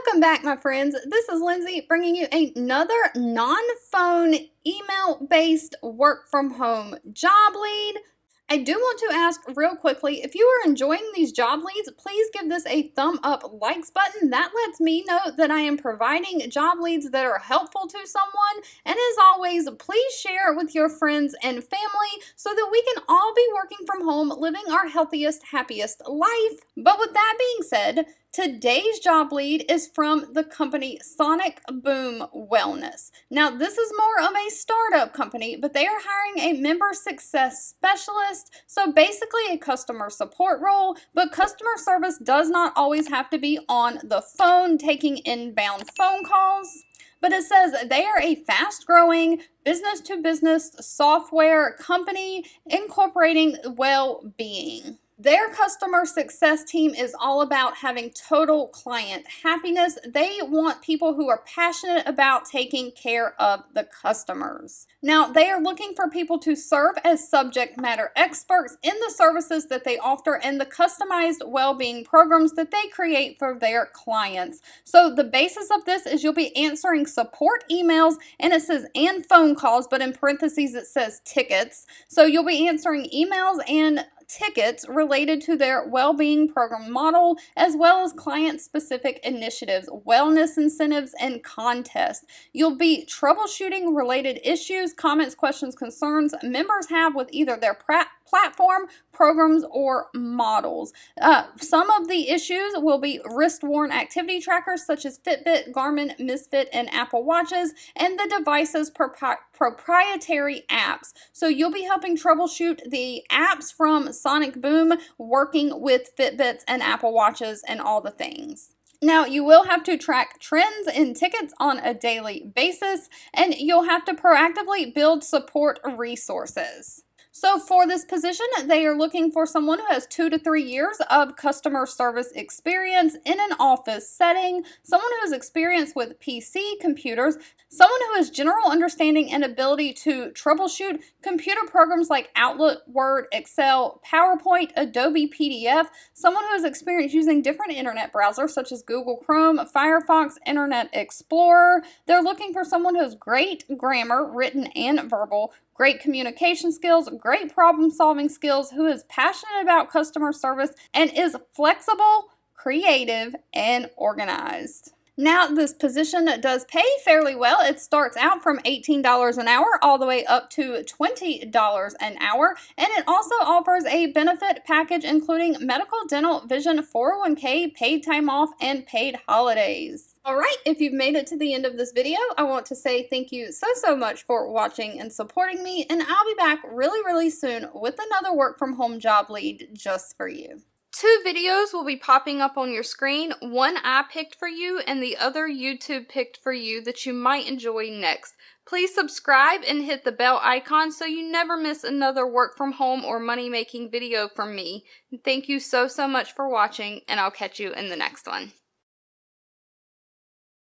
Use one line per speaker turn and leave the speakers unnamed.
Welcome back, my friends. This is Lindsay bringing you another non-phone email-based work from home job lead. I do want to ask real quickly, if you are enjoying these job leads, please give this a thumb up likes button. That lets me know that I am providing job leads that are helpful to someone. And as always, please share with your friends and family so that we can all be working from home, living our healthiest, happiest life. But with that being said, today's job lead is from the company Sonic Boom Wellness. Now, this is more of a startup company, but they are hiring a member success specialist, so basically a customer support role, but customer service does not always have to be on the phone taking inbound phone calls. But it says they are a fast-growing business-to-business software company incorporating well-being. Their customer success team is all about having total client happiness. They want people who are passionate about taking care of the customers. Now, they are looking for people to serve as subject matter experts in the services that they offer and the customized well-being programs that they create for their clients. So the basis of this is you'll be answering support emails, and it says and phone calls, but in parentheses it says tickets. So you'll be answering emails and tickets related to their well-being program model, as well as client-specific initiatives, wellness incentives, and contests. You'll be troubleshooting related issues, comments, questions, concerns members have with either their platform, programs, or models. Some of the issues will be wrist-worn activity trackers such as Fitbit, Garmin, Misfit, and Apple Watches, and the device's proprietary apps. So you'll be helping troubleshoot the apps from Sonic Boom, working with Fitbits and Apple Watches and all the things. Now, you will have to track trends in tickets on a daily basis, and you'll have to proactively build support resources. So for this position, they are looking for someone who has 2 to 3 years of customer service experience in an office setting, someone who has experience with PC computers, someone who has general understanding and ability to troubleshoot computer programs like Outlook, Word, Excel, PowerPoint, Adobe PDF, someone who has experience using different internet browsers such as Google Chrome, Firefox, Internet Explorer. They're looking for someone who has great grammar, written and verbal, great communication skills, great problem-solving skills, who is passionate about customer service, and is flexible, creative, and organized. Now, this position does pay fairly well. It starts out from $18 an hour all the way up to $20 an hour, and it also offers a benefit package including medical, dental, vision, 401k, paid time off, and paid holidays. Alright, if you've made it to the end of this video, I want to say thank you so much for watching and supporting me, and I'll be back really soon with another work from home job lead just for you. 2 videos will be popping up on your screen. One I picked for you and the other YouTube picked for you that you might enjoy next. Please subscribe and hit the bell icon so you never miss another work from home or money making video from me. Thank you so much for watching, and I'll catch you in the next one.